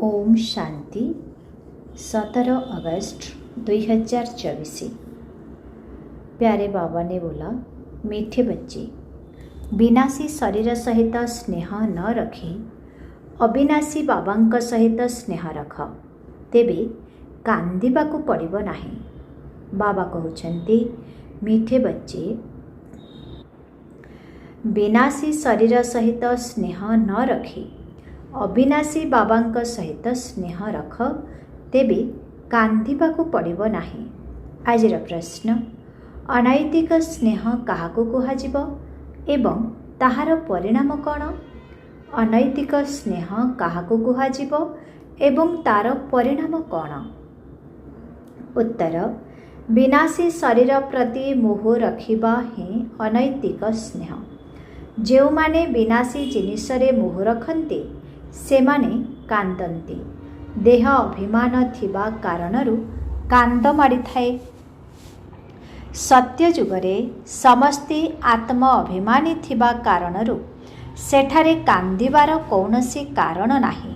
ओम शांति 17 अगस्त 2024। प्यारे बाबा ने बोला, मीठे बच्चे, विनाशी शरीर सहित स्नेह न रखी अविनाशी बाबा सहित स्नेह रख, तेबे कांदिबाकू पड़िबो नाही। बाबा कहउछन्ति, मीठे बच्चे, विनाशी शरीर सहित स्नेह न रखी अविनाशी बाबा सहित स्नेह रख, तेबे कांदिबाकू पड़िबो नाही। आजिर प्रश्न, अनैतिक स्नेह काहाकू कुहाजिबो एवं ताहार परिणाम कौन? अनैतिक स्नेह काहाकू कुहाजिबो एवं तार परिणाम कौन? उत्तर, विनाशी शरीर प्रति मोह रखिबा ही अनैतिक स्नेह। जो माने विनाशी जिनिसरे मोह रखन्ते सेमाने कांदन्ते। देह अभिमान थिबा कारणरू कांद माड़ी थाए। सत्य जुगरे समस्ते आत्म अभिमानी थिबा कारणरू सेठारे कांदिबार कौनसी कारण नाही।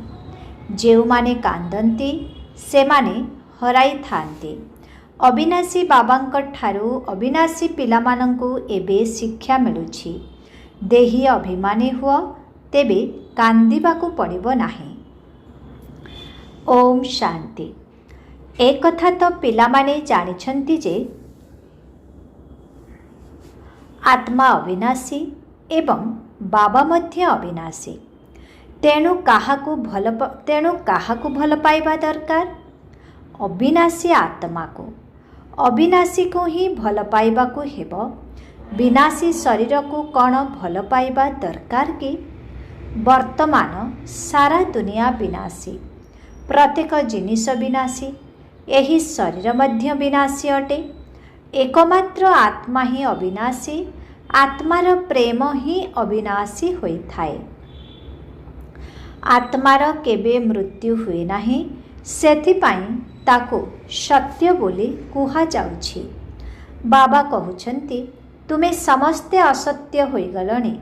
जो माने कांदन्ते सेमाने हराई थान्ते। अविनाशी बाबांक ठारू अविनाशी पिलामानंकु एबे शिक्षा मिलुछि। देही अभिमानी हुआ, तेबे कांदिबाकू पड़िबो नाही। ओम शांति। एक कथा तो पिलामाने जानिछन्ति जे आत्मा अविनाशी एवं बाबा मध्य अविनाशी। तेणु काहाकू भल पाइबा दरकार? अविनाशी आत्मा को, अविनाशी को ही भल पाइबा को हेबो। विनाशी शरीर को कौन भल पाइबा दरकार कि? वर्तमान सारा दुनिया विनाशी, प्रत्येक जिनिस विनाशी, यही शरीर मध्य विनाशी अटे। एकमात्र आत्मा ही अविनाशी, आत्मार प्रेम ही अविनाशी होई थाए। आत्मार केबे मृत्यु हुए नाही, सेथिपाई ताको सत्य बोली कुहा जाउछि। बाबा कहउछन्ति, तुमे समस्ते असत्य होई गलणी।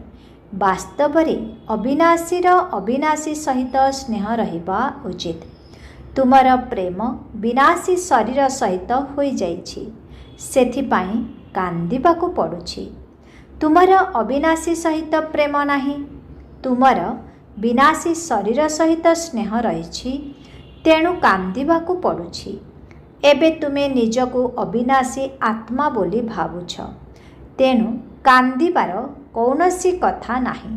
वास्तव में अविनाशीर अविनाशी सहित स्नेह रहिबा उचित। तुमर प्रेम विनाशी शरीर सहित होई जाइछि, सेथिपाई कांदिबाकू पड़ुछि। तुमर अविनाशी सहित प्रेम नाही, तुमर विनाशी शरीर सहित स्नेह रहिछि, तेणु कांदिबाकू पड़ुछि। एबे तुमे निजको अविनाशी आत्मा बोली भावुछ, तेणु कांदिबार कौनसी कथा नाही।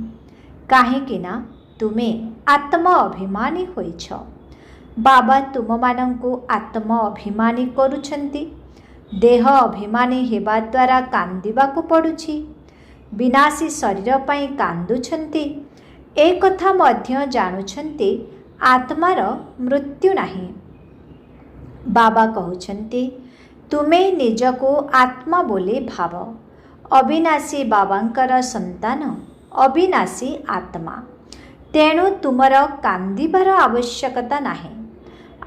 काहेकिना तुमे आत्म अभिमानी होइछ। बाबा तुम मानंकु आत्म अभिमानी करुछन्ति। देह अभिमानी हेबा द्वारा कांदिबाकू पड़ुछि। विनाशी शरीर पाई कांदुछन्ति। ए कथा मध्य जानुछन्ति आत्मार मृत्यु नाही। बाबा कहउछन्ति, तुमे निजको आत्मा बोली भाव। अविनाशी बाबांकर संतान अविनाशी आत्मा, तेणु तुमर कांदिबार आवश्यकता नाही।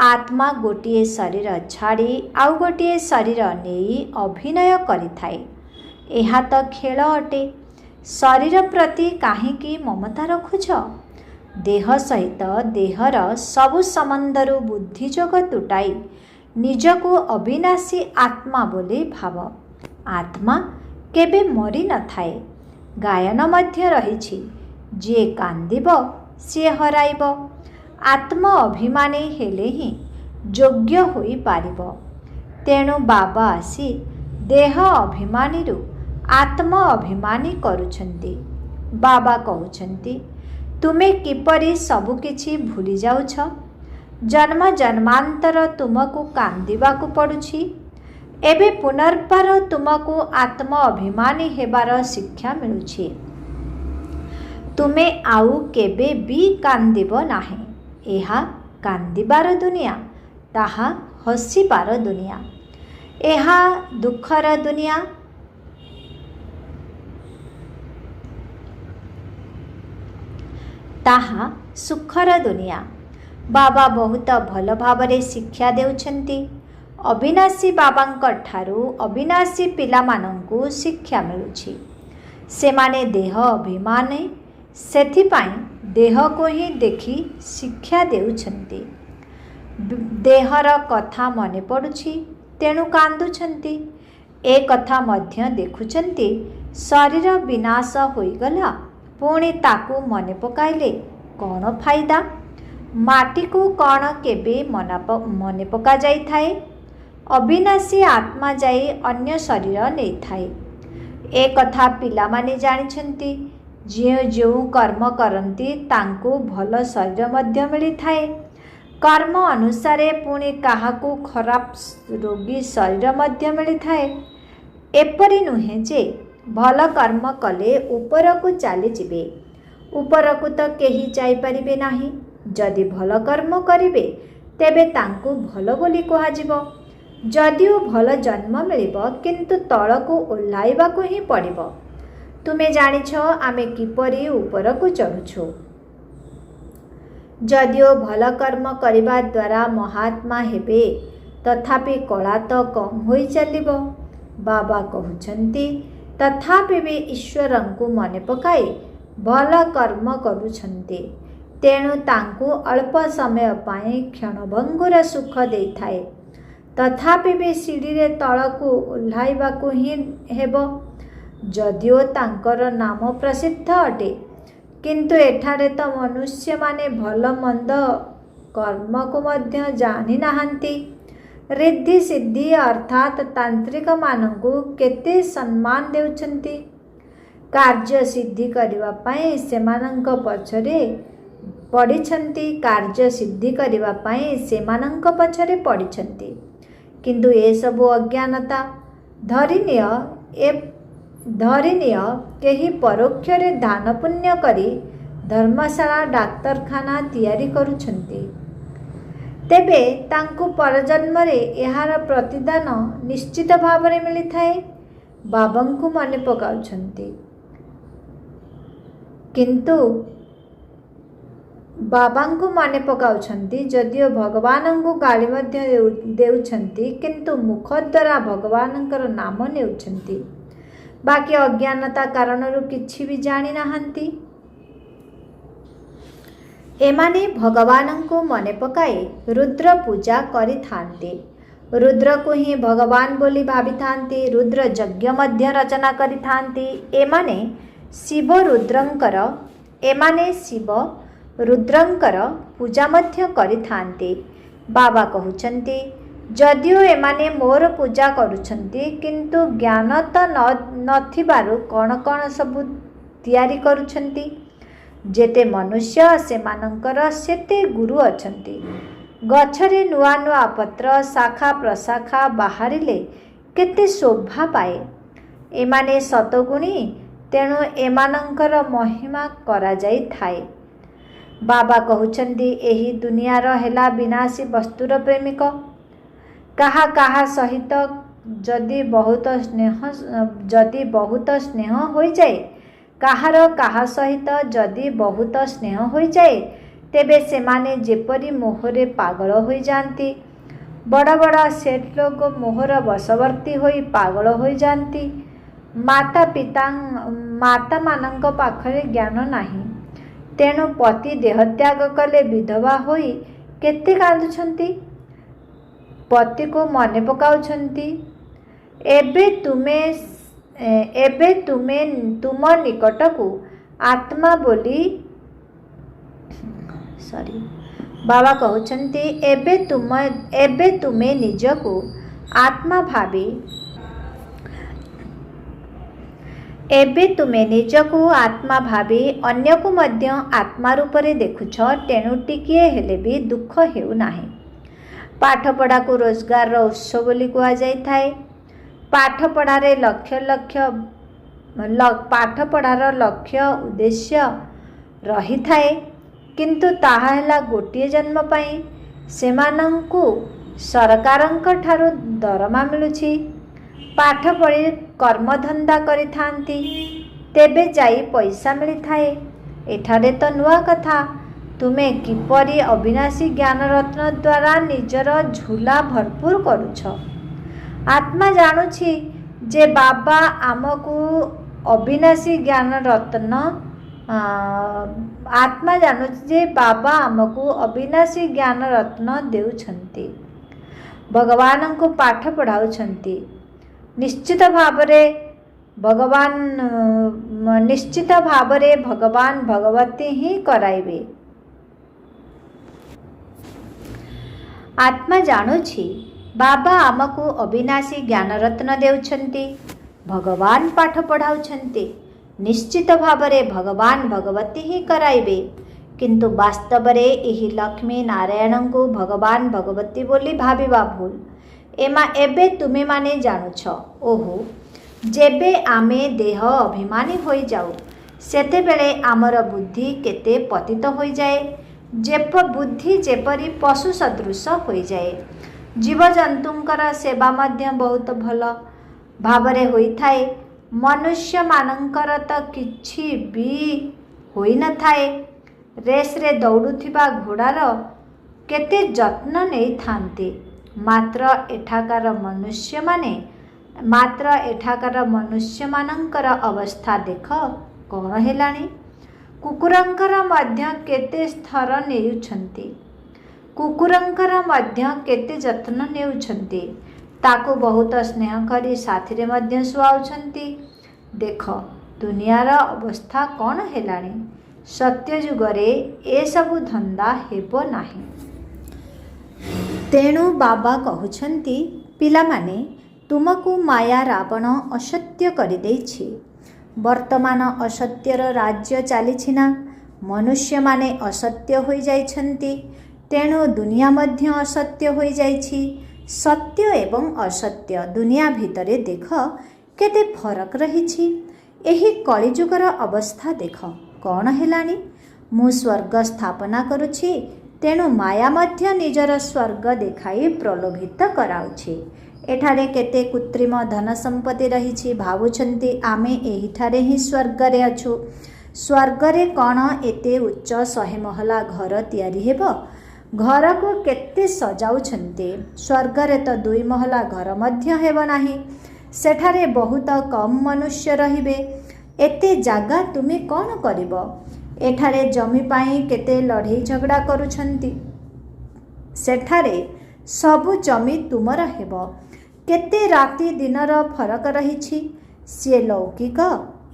आत्मा गोटिए शरीर छाड़ी आउ गोटिए शरीर नेई अभिनय करिथाए। एहा तो खेल अटे। शरीर प्रति काहेकि ममता रखुछ? देह सहित देहर सबु संबंधरू बुद्धिजोग तुटाई निजको अविनाशी आत्मा बोली भाव। आत्मा केबे मरी न थाए। गायन मध्य रहिछि, जे कांदिब से हराइब। आत्म अभिमानी हेले ही योग्य होई पारिब। तेणु बाबा आसी देह अभिमानी रु आत्म अभिमानी करुछन्ति। बाबा कहउछन्ति, तुमे किपरि सबु किछि भूली जाउछ? जन्म जन्मांतर तुमको कांदिबाकू पड़ुछि। एबे पुनर्बार तुमको आत्म अभिमानी हेबार शिक्षा मिलुछि। तुमे आउ केबे भी कांदिब नाही। एहा कांदिबार दुनिया, ताहा हसिबार दुनिया। एहा दुखर दुनिया, ताहा सुखर दुनिया। बाबा बहुत भल भावरे शिक्षा देउछन्ति। अविनाशी बाबांक ठारू अविनाशी पिलामानंकु शिक्षा मिलुछि। सेमाने देह अभिमानी, सेथिपाई ଦେହକୁ ହିଁ ଦେଖି ଶିକ୍ଷା ଦେଉଛନ୍ତି। ଦେହର କଥା ମନେ ପଡ଼ୁଛି ତେଣୁ କାନ୍ଦୁଛନ୍ତି। ଏ କଥା ମଧ୍ୟ ଦେଖୁଛନ୍ତି ଶରୀର ବିନାଶ ହୋଇଗଲା, ପୁଣି ତାକୁ ମନେ ପକାଇଲେ କ'ଣ ଫାଇଦା? ମାଟିକୁ କ'ଣ କେବେ ମନେ ପକାଯାଇଥାଏ? ଅବିନାଶୀ ଆତ୍ମା ଯାଇ ଅନ୍ୟ ଶରୀର ନେଇଥାଏ। ଏ କଥା ପିଲାମାନେ ଜାଣିଛନ୍ତି। ଯେଉଁ କର୍ମ କରନ୍ତି ତାଙ୍କୁ ଭଲ ଶରୀର ମଧ୍ୟ ମିଳିଥାଏ। କର୍ମ ଅନୁସାରେ ପୁଣି କାହାକୁ ଖରାପ ରୋଗୀ ଶରୀର ମଧ୍ୟ ମିଳିଥାଏ। ଏପରି ନୁହେଁ ଯେ ଭଲ କର୍ମ କଲେ ଉପରକୁ ଚାଲିଯିବେ। ଉପରକୁ ତ କେହି ଯାଇପାରିବେ ନାହିଁ। ଯଦି ଭଲ କର୍ମ କରିବେ ତେବେ ତାଙ୍କୁ ଭଲ ବୋଲି କୁହାଯିବ। ଯଦିଓ ଭଲ ଜନ୍ମ ମିଳିବ, କିନ୍ତୁ ତଳକୁ ଓହ୍ଲାଇବାକୁ ହିଁ ପଡ଼ିବ। ତୁମେ ଜାଣିଛ ଆମେ କିପରି ଉପରକୁ ଚଢ଼ୁଛୁ। ଯଦିଓ ଭଲ କର୍ମ କରିବା ଦ୍ୱାରା ମହାତ୍ମା ହେବେ, ତଥାପି କଳା ତ କମ୍ ହୋଇ ଚାଲିବ। ବାବା କହୁଛନ୍ତି ତଥାପି ବି ଈଶ୍ୱରଙ୍କୁ ମନେ ପକାଇ ଭଲ କର୍ମ କରୁଛନ୍ତି। ତେଣୁ ତାଙ୍କୁ ଅଳ୍ପ ସମୟ ପାଇଁ କ୍ଷଣଭଙ୍ଗୁର ସୁଖ ଦେଇଥାଏ। ତଥାପି ବି ସିଡ଼ିରେ ତଳକୁ ଓହ୍ଲାଇବାକୁ ହିଁ ହେବ। ଯଦିଓ ତାଙ୍କର ନାମ ପ୍ରସିଦ୍ଧ ଅଟେ, କିନ୍ତୁ ଏଠାରେ ତ ମନୁଷ୍ୟମାନେ ଭଲ ମନ୍ଦ କର୍ମକୁ ମଧ୍ୟ ଜାଣିନାହାନ୍ତି। ରିଦ୍ଧି ସିଦ୍ଧି ଅର୍ଥାତ୍ ତାନ୍ତ୍ରିକମାନଙ୍କୁ କେତେ ସମ୍ମାନ ଦେଉଛନ୍ତି। କାର୍ଯ୍ୟ ସିଦ୍ଧି କରିବା ପାଇଁ ସେମାନଙ୍କ ପଛରେ ପଡ଼ିଛନ୍ତି। କିନ୍ତୁ ଏସବୁ ଅଜ୍ଞାନତା। ଧରିନିଅ କେହି ପରୋକ୍ଷରେ ଦାନ ପୁଣ୍ୟ କରି ଧର୍ମଶାଳା ଡାକ୍ତରଖାନା ତିଆରି କରୁଛନ୍ତି। ତେବେ ତାଙ୍କୁ ପରଜନ୍ମରେ ଏହାର ପ୍ରତିଦାନ ନିଶ୍ଚିତ ଭାବରେ ମିଳିଥାଏ। ବାବାଙ୍କୁ ମନେ ପକାଉଛନ୍ତି, ଯଦିଓ ଭଗବାନଙ୍କୁ ଗାଳି ମଧ୍ୟ ଦେଉଛନ୍ତି, କିନ୍ତୁ ମୁଖ ଦ୍ୱାରା ଭଗବାନଙ୍କର ନାମ ନେଉଛନ୍ତି। ବାକି ଅଜ୍ଞାନତା କାରଣରୁ କିଛି ବି ଜାଣିନାହାନ୍ତି। ଏମାନେ ଭଗବାନଙ୍କୁ ମନେ ପକାଇ ରୁଦ୍ର ପୂଜା କରିଥାନ୍ତି। ରୁଦ୍ରକୁ ହିଁ ଭଗବାନ ବୋଲି ଭାବିଥାନ୍ତି। ରୁଦ୍ର ଯଜ୍ଞ ମଧ୍ୟ ରଚନା କରିଥାନ୍ତି। ଏମାନେ ଶିବ ରୁଦ୍ରଙ୍କର ପୂଜା ମଧ୍ୟ କରିଥାନ୍ତି। ବାବା କହୁଛନ୍ତି ଯଦିଓ ଏମାନେ ମୋର ପୂଜା କରୁଛନ୍ତି, କିନ୍ତୁ ଜ୍ଞାନ ତ ନଥିବାରୁ କ'ଣ ସବୁ ତିଆରି କରୁଛନ୍ତି। ଯେତେ ମନୁଷ୍ୟ ସେମାନଙ୍କର ସେତେ ଗୁରୁ ଅଛନ୍ତି। ଗଛରେ ନୂଆ ନୂଆ ପତ୍ର, ଶାଖା ପ୍ରଶାଖା ବାହାରିଲେ କେତେ ଶୋଭା ପାଏ। ଏମାନେ ସତଗୁଣୀ, ତେଣୁ ଏମାନଙ୍କର ମହିମା କରାଯାଇଥାଏ। ବାବା କହୁଛନ୍ତି ଏହି ଦୁନିଆର ହେଲା ବିନାଶୀ ବସ୍ତୁର ପ୍ରେମିକ। କାହା ସହିତ ଯଦି ବହୁତ ସ୍ନେହ ହୋଇଯାଏ, କାହା ସହିତ ଯଦି ବହୁତ ସ୍ନେହ ହୋଇଯାଏ, ତେବେ ସେମାନେ ଯେପରି ମୋହରେ ପାଗଳ ହୋଇଯାଆନ୍ତି। ବଡ଼ ବଡ଼ ସେଠ୍ ଲୋକ ମୋହର ବଶବର୍ତ୍ତୀ ହୋଇ ପାଗଳ ହୋଇଯାଆନ୍ତି। ମାତାମାନଙ୍କ ପାଖରେ ଜ୍ଞାନ ନାହିଁ, ତେଣୁ ପତି ଦେହତ୍ୟାଗ କଲେ ବିଧବା ହୋଇ କେତେ କାନ୍ଦୁଛନ୍ତି। ପତିକୁ ମନେ ପକାଉଛନ୍ତି। ଏବେ ତୁମ ନିକଟକୁ ଆତ୍ମା ବୋଲି ବାବା କହୁଛନ୍ତି ଏବେ ତୁମେ ନିଜକୁ ଆତ୍ମା ଭାବି ଅନ୍ୟକୁ ମଧ୍ୟ ଆତ୍ମା ରୂପରେ ଦେଖୁଛ। ତେଣୁ ଟିକିଏ ହେଲେ ବି ଦୁଃଖ ହେଉନାହିଁ। ପାଠପଢ଼ାକୁ ରୋଜଗାରର ଉତ୍ସ ବୋଲି କୁହାଯାଇଥାଏ। ପାଠପଢ଼ାର ଲକ୍ଷ୍ୟ ଉଦ୍ଦେଶ୍ୟ ରହିଥାଏ, କିନ୍ତୁ ତାହା ହେଲା ଗୋଟିଏ ଜନ୍ମ ପାଇଁ। ସେମାନଙ୍କୁ ସରକାରଙ୍କ ଠାରୁ ଦରମା ମିଳୁଛି। ପାଠ ପଢ଼ି କର୍ମଧନ୍ଦା କରିଥାନ୍ତି, ତେବେ ଯାଇ ପଇସା ମିଳିଥାଏ। ଏଠାରେ ତ ନୂଆ କଥା। ତୁମେ କିପରି ଅବିନାଶୀ ଜ୍ଞାନରତ୍ନ ଦ୍ୱାରା ନିଜର ଝୁଲା ଭରପୁର କରୁଛ। ଆତ୍ମା ଜାଣୁଛି ଯେ ବାବା ଆମକୁ ଅବିନାଶୀ ଜ୍ଞାନରତ୍ନ आत्मा जानुछि जे बाबा आमको अविनाशी ज्ञान रत्न देउछन्ति, भगवान को पाठ पढ़ाउछन्ति। निश्चित भावरे भगवान भगवती ही कराइबे। आत्मा जानुछि बाबा आमको अविनाशी ज्ञान रत्न देउछन्ति, भगवान पाठ पढ़ाउछन्ति। निश्चित भावरे भगवान भगवती ही कराइबे। किंतु वास्तव रे एही लक्ष्मी नारायण को भगवान भगवती बोली भाविबा भूल। एबे तुमे माने जानुछ, ओहो जेबे आमे देह अभिमानी होई जाऊ सेतेबेले आमर बुद्धि केते पतित होई जाए। बुद्धि जेपरी पशु सदृश होई जाए। जीवजंतुंकर सेवा मध्य बहुत भल भावरे होई थाए। मनुष्य मानंकर तो किछि भी होई न थाए। रेस रे दौड़ुथिबा घोड़ार केते जत्न नहीं थांते। मात्र एठाकार मनुष्य मानंकर अवस्था देख कौन हेलानी। कुकुरंकर मध्य केते स्थर नेउछन्ति, कुकुरंकर मध्य केते जत्न नेउछन्ति। ताको बहुत स्नेह करी साथी रे मध्य सुआउछन्ति। देख दुनियार अवस्था कौन हेलानी। सत्य जुगरे ए सबु धंदा हेबो नाही। तेणु बाबा कहउछन्ति, पिला माने तुमको माया रावण असत्य करि देछि। वर्तमान असत्यर राज्य चलीछि ना। मनुष्य माने असत्य होई जाइछन्ति। तेणु दुनिया मध्य असत्य होई जाइछि। सत्य एवं असत्य दुनिया भितरे देख केते फरक रहिछि। एही कलिजुगर अवस्था देख कौन हेलानी। मु स्वर्ग स्थापना करुछि, तेणु माया मध्य निजर स्वर्ग देखाई प्रलोभित कराउछि। एठारे केते कृत्रिम धन संपत्ति रहिछि। भावुछन्ति आमे एहिठारे ही स्वर्ग रे अछु। स्वर्ग रे कौन एते उच्च 100 महला घर तयारी हेबो। घर को केते सजाउछन्ति। स्वर्ग रे तो 2 महला घर मध्य हेबो नाही। सेठारे बहुत कम मनुष्य रहिबे। एते जागा तुमे कौन करिबो। एठारे जमी पाई केते लड़ाई झगड़ा करुछन्ति। सेठारे सबु जमी तुमर हेबो। केते राति दिनर फरक रहिछि। से लौकिक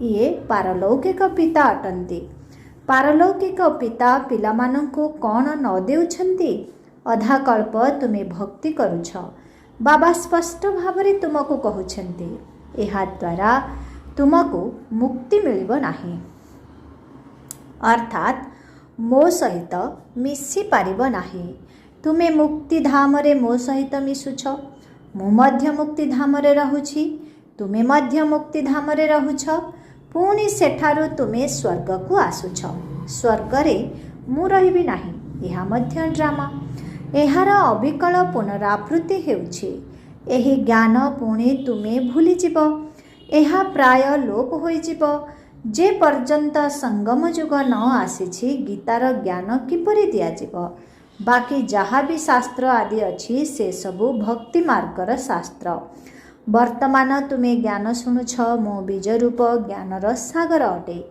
ये पारलौकिक पिता अटन्ति। पारलौकिक पिता पिलामानंकु कौन न देउछन्ति। अधा कल्प तुमे भक्ति करुछ। बाबा स्पष्ट भावरे तुमको कहउछन्ति, एहा द्वारा तुमको मुक्ति मिलिबो नाही। अर्थात मो सहित मिसी पारिबो नाही। तुमे मुक्ति धाम रे मो सहित मिसुछ। मु मध्य मुक्ति धाम रे रहुछि। तुमे मध्य मुक्ति धाम रे रहुछ। पुणी सेठारु तुमे स्वर्ग को आसुछ। स्वर्ग रे मु रहिबि नाही। एहा मध्य ड्रामा। एहार अविकल पुनरावृत्ति हेउछि। एही ज्ञान पुणी तुमे भूली जीव। एहा प्राय लोप होई जीव। जे पर्यंत संगम युग न आसीछि गीतार ज्ञान किपरि दिया जीव। बाकी जहाँ भी शास्त्र आदि अच्छी से सबु भक्ति मार्गर शास्त्र। वर्तमान तुमे ज्ञान शुणुछ। मो बीज रूप ज्ञानर सागर अटे।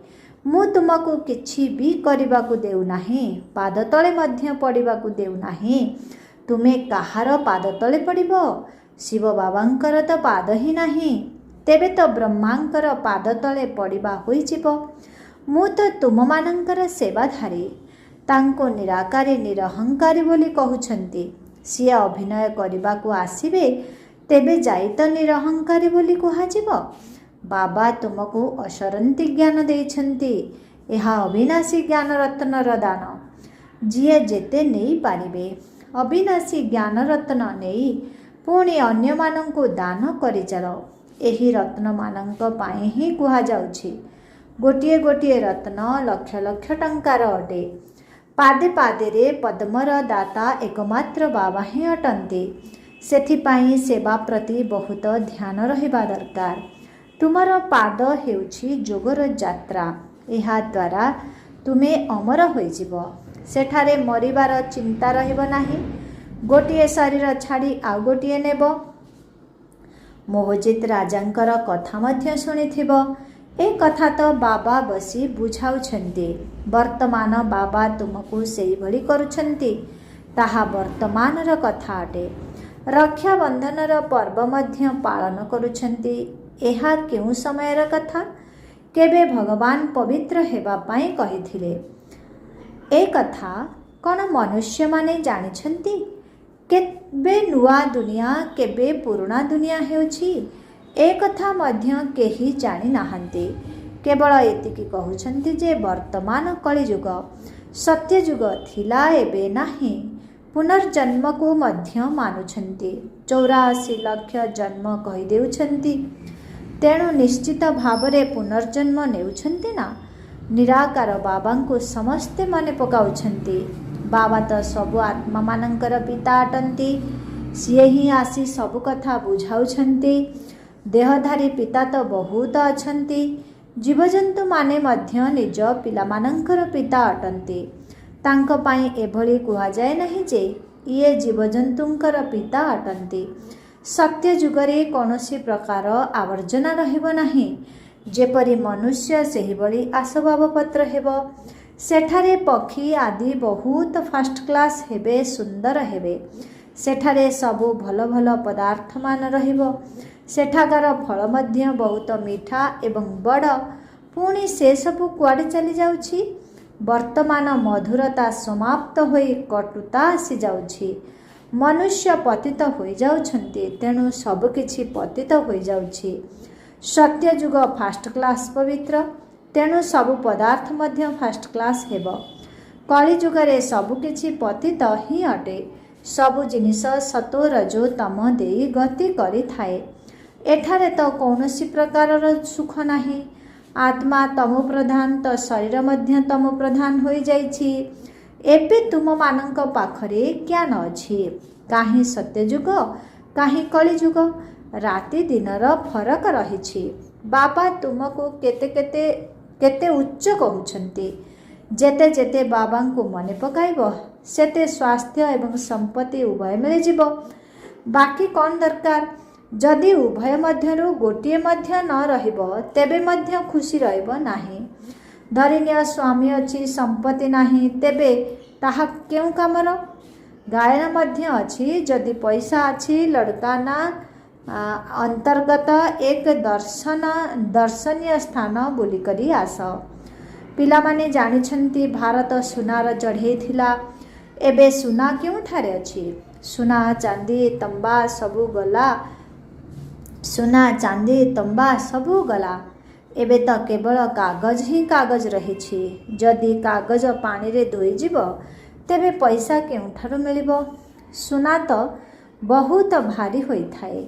मु तुमको किछि भी करिबाकु देउ नाही। पाद तले मध्य पड़िबाकु देउ नाही। तुमे काहार पाद तले पड़िबो। शिव बाबांकर तो पाद ही नाही। तेबे तो ब्रह्मांकर पाद तले पड़िबा होई जिवो। मु तो तुम मानंकर सेवाधारी। तांको निराकारी निरहंकारी बोली कहउछन्ति। सिए अभिनय करिबाकु आसीबे तेबे जाई तो निरहंकारी बोली कुहाजिबो। बाबा तुमको असरंती ज्ञान देइछन्ति। एहा अविनाशी ज्ञान रत्नर दान। जिए जेते नेई पारिबे अविनाशी ज्ञान रत्न नेई पुणी अन्य मानंकु दान करि चलो। एही रत्न मानंक पाई ही कुहा जाउछि। गोटिए गोटिए रत्न लक्ष लक्ष टंकार अटे। पादे पादे रे पद्मर दाता एकमात्र बाबा ही अटंती। सेथिपाई सेवा प्रति बहुत ध्यान रहिबा दरकार। तुमर पाद हेउछि जोगर यात्रा। एहा द्वारा तुमे अमर होई जिवो। सेठारे मरिबार चिंता रहिबो नाही। गोटिए शरीर छाड़ी आउ गोटिए नेबो। मोहजित राजांकर कथा मध्य शुणिथिबो। ए कथा तो बाबा बसी बुझाउछन्ति। वर्तमान बाबा तुमको सेही भली करुछन्ति। ताहा वर्तमानर कथा अटे। रक्षाबंधनर पर्व मध्य पालन करुछन्ति। एहा केउ समयर कथा? केबे भगवान पवित्र हेबा पाई कहिथिले। ए कथा कौन मनुष्य माने जानिछन्ति? केबे नुआ दुनिया केबे पुराना दुनिया हेउछि ए कथा मध्य केही जानि नाहन्ति। केवल एतिकी कहउछन्ति जे वर्तमान कलिजुग सत्यजुग थिला एबे नाही। पुनर्जन्म को मध्य मानुछन्ति। 84 लाख जन्म कहि देउछन्ति। तेणु निश्चित भावरे पुनर्जन्म नेउछन्ति ना। निराकार बाबा को समस्ते मने पकाउछन्ति। बाबा तो सबु आत्मा मानंकर पिता अटंती। सिए ही आसी सबु कथा बुझाउछन्ति। देहधारी पिता तो बहुत अछन्ति। जीवजंतु माने मध्य निज पिला मानंकर पिता अटंती। तांको पाई एभली कुहा जाए नहीं जे ये जीवजंतुंकर पिता अटंती। सत्य जुगरे कौनसी प्रकार आवर्जना रहिबो नहीं। जेपरी मनुष्य सेही भली आसबाब पत्र हेबो। सेठारे पक्षी आदि बहुत फास्ट क्लास हेबे, सुंदर हेबे। सेठारे सबु भल भल पदार्थ मान रहिबो। सेठाकार फल मध्य बहुत मीठा एवं बड़। पुणी से सबु कुआडे चली जाउछि। वर्तमान मधुरता समाप्त होई कटुता आसी जाउछि। मनुष्य पतित होई जाउछन्ति। तेणु सब किछि पतित होई जाउछि। सत्य जुग फास्ट क्लास पवित्र। तेणु सबु पदार्थ मध्य फास्ट क्लास हेबो। कली जुगरे सबु किछि पतित ही अटे। सबु जिनिस सतो रजो तम देई गति करि थाए। एठारे तो कौनसी प्रकारर सुख नाही। आत्मा तमो प्रधान तो शरीर मध्य तमो प्रधान होई जाइछि। एबे तुम मानंक पाखरे ज्ञान अछि। काहे सत्यजुग काहे कलिजुग राति दिनर फरक रहिछि। बाबा तुमको केते केते केते उच्च कहउछन्ति। जेते जेते बाबा को मने पकाइबो सेते स्वास्थ्य एवं संपत्ति उभय मिले जिवो। बाकी कौन दरकार? जदि उभय मध्यरु गोटिए मध्य न रहिबो तेबे मध्य खुशी रहिबो नाही। धरिनिय स्वामी अछि संपत्ति नाही तेबे ताहा केउ कामर? गायन मध्य अछि जदि पैसा अछि लड़का ना अंतर्गत एक दर्शनीय स्थान बुली करी आस। पिला माने जानिछन्ति भारत सुनार चढ़े थिला। एबे सुना केउ ठारे अछि? सुना चांदी तंबा सबु गला। सुना चांदी तंबा सबु गला। एबे तो केवल कागज ही कागज रहिछि। जदि कागज पानी रे धोई जीव तेबे पैसा केउठारु मिलिबो? सुना तो बहुत भारी होई थाए।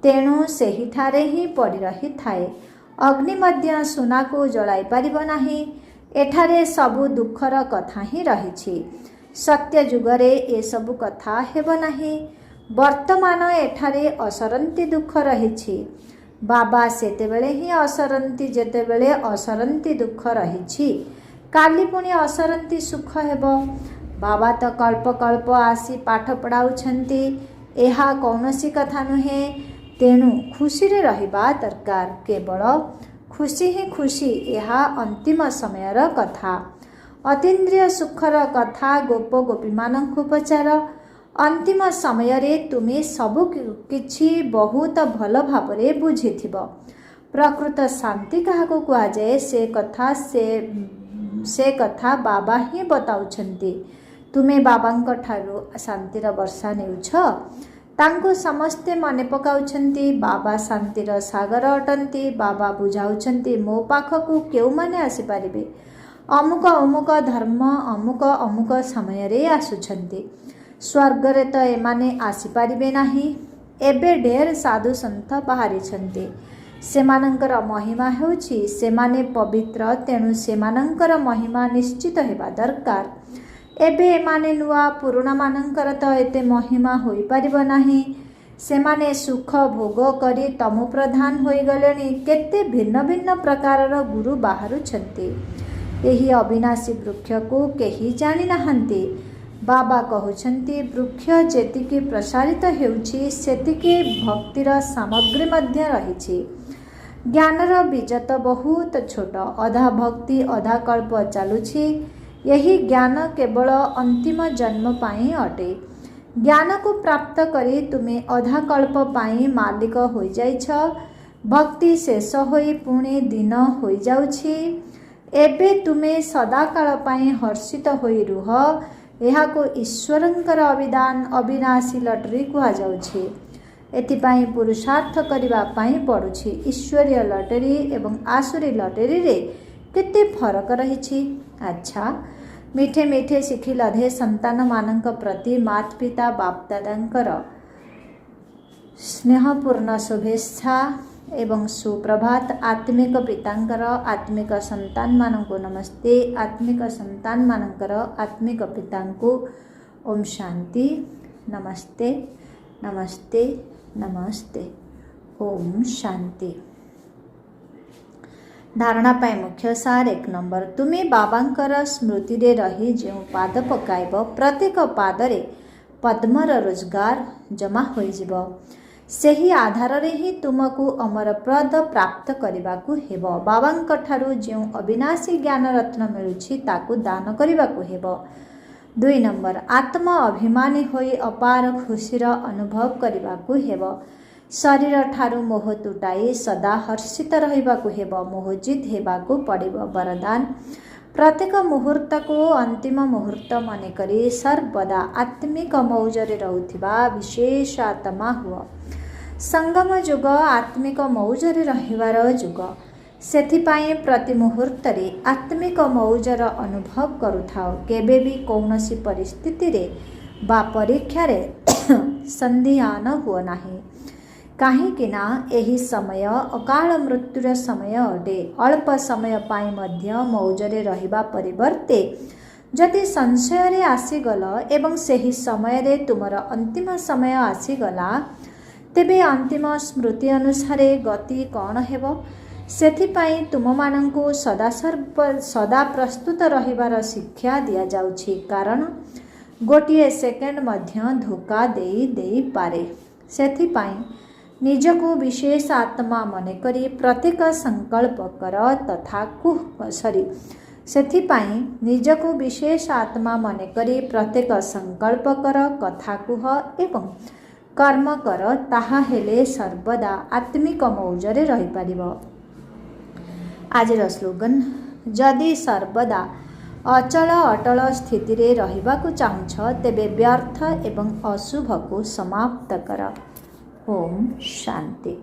तेणु सेही ठारे ही पड़ी रही थाए। अग्नि मध्य सुना को जलाई पारिबो नाही। एठारे सबु दुखर कथा ही रहिछि। सत्य जुगरे ए सबु कथा हेबो नाही। वर्तमान एठारे असरंती दुख रहिछि। बाबा सेतेबेले ही असरंती जेतेबेले असरंती दुख रहिछि। काली पुणी असरंती सुख हेबो। बाबा तो कल्प कल्प आसी पाठ पढ़ाउछन्ति। एहा कौनसी कथा नुहे। तेणु खुशी रे रहिबा दरकार। केवल खुशी ही खुशी एहा अंतिम समयर कथा। अतीन्द्रिय सुखर कथा गोप गोपी मानंकु पचार। अंतिम समय रे तुमे सबु किछि बहुत भल भावरे बुझिथिब। प्रकृत शांति काहाको कुआ जाए से कथा बाबा ही बताउछन्ति। तुमे बाबांक ठारू शांतिर वर्षा नेउछ। तांको समस्ते मने पकाउछन्ति। बाबा शांतिर सागर अटन्ति। बाबा बुझाउछन्ति मो पाखकु केउ माने आसी पारिबे। अमुक अमुक धर्म अमुक अमुक समय रे आसुछन्ति। स्वर्ग रे तो एमाने आसी पारिबे नाही। एबे ढेर साधु संत बाहरिछन्ति। सेमानंकर महिमा हेउछि सेमाने पवित्र। तेणु सेमानंकर महिमा निश्चित हेबा दरकार। एबे एमाने नुआ पुरुणा मानंकर तो एते महिमा होई पारिबो नाही। सेमाने सुख भोग करी तमो प्रधान होई गलेनी। केते भिन्न भिन्न प्रकारर गुरु बाहरुछन्ति। एही अविनाशी वृक्ष को केही जानि नाहन्ति। बाबा कहउछन्ति वृक्ष जेतिकी प्रसारित हेउछि सेतिकी भक्तिर सामग्री मध्य रहिछि। ज्ञानर बीज तो बहुत छोट, अधा भक्ति अधा कल्प चलुछि। यही ज्ञान केवल अंतिम जन्म पाई अटे। ज्ञान को प्राप्त करी तुमे अधा कल्प पाई मालिक होई जाइछ। भक्ति शेष होई पुणे दिन होई जाउछि। एबे तुमे सदाकाल पाई हर्षित होई रुह। एहाको ईश्वरंकर अभिदान अविनाशी लटरी कुहा जाउछि। एथिपाई पुरुषार्थ करिबा पाई पड़ुछि। ईश्वरीय लटरी एवं आसुरी लटरी रे केते फरक रहिछि। अच्छा, मीठे मीठे शिखी लधे संतान मानक प्रति मात पिता बाप दादांकर स्नेहपूर्ण शुभेच्छा एवं सुप्रभात। आत्मिक पितांकर आत्मिक संतान मानक नमस्ते। आत्मिक संतान मानकर आत्मिक पितांको ओम शांति। नमस्ते नमस्ते नमस्ते। ओम शांति। धारणा पाए मुख्य सार 1 नंबर, तुमे बाबांकर स्मृति रे रही जो पाद पकाइब प्रत्येक पादरे पद्मर रोजगार जमा होई जिवो। सेही आधार रे ही तुमको अमर प्रद प्राप्त करबाकू हेबो। बाबांक ठारू जो अविनाशी ज्ञान रत्न मिलुछि ताकू दान करबाकू हेबो। 2 नंबर, आत्मा अभिमानी होई अपार खुशीर अनुभव करबाकू हेबो। शरीर ठारू मोह तुटाई सदा हर्षित रहिबाकू हेबो। मोहजित हेबाकू पड़िबो। वरदान, प्रत्येक मुहूर्त को अंतिम मुहूर्त मन करी सर्वदा आत्मिक मौजरे रहुथिबा विशेष आत्मा हुआ। संगम जुग आत्मिक मौजरे रहिबार जुग। सेथिपाई प्रति मुहूर्त रे आत्मिक मौजर अनुभव करुथाओ। केबे भी कौनसी परिस्थिति रे बा परीक्षा रे संदिहान हुआ नाही। काहींकि ना एही समय अकाल मृत्युर समय अटे। अल्प समय पाई मध्य मौजरे रहिबा परिवर्ते जदि संशय रे आसीगल एवं सेही समय रे तुमर अंतिम समय आसीगला तेबे अंतिम स्मृति अनुसार गति कौन हेबो। सेथिपाई तुममानंकु सदा प्रस्तुत रहिबार शिक्षा दिया जाउछि। कारण गोटिए सेकेंड मध्य धोखा देई पारे। सेथिपाई निजको विशेष आत्मा मने करी प्रत्येक संकल्प कर तथा सेथिपाई निजको विशेष आत्मा मने करी प्रत्येक संकल्प कर कथा कुह एवं कर्म कर। ताहा हेले सर्वदा आत्मिक मौजरे रहि पारिबो। आजिर स्लोगन, जदि सर्वदा अचल अटल स्थिति रे रहिबाकू चाहुछ तेबे व्यर्थ एवं अशुभ को समाप्त कर। ओम शांति।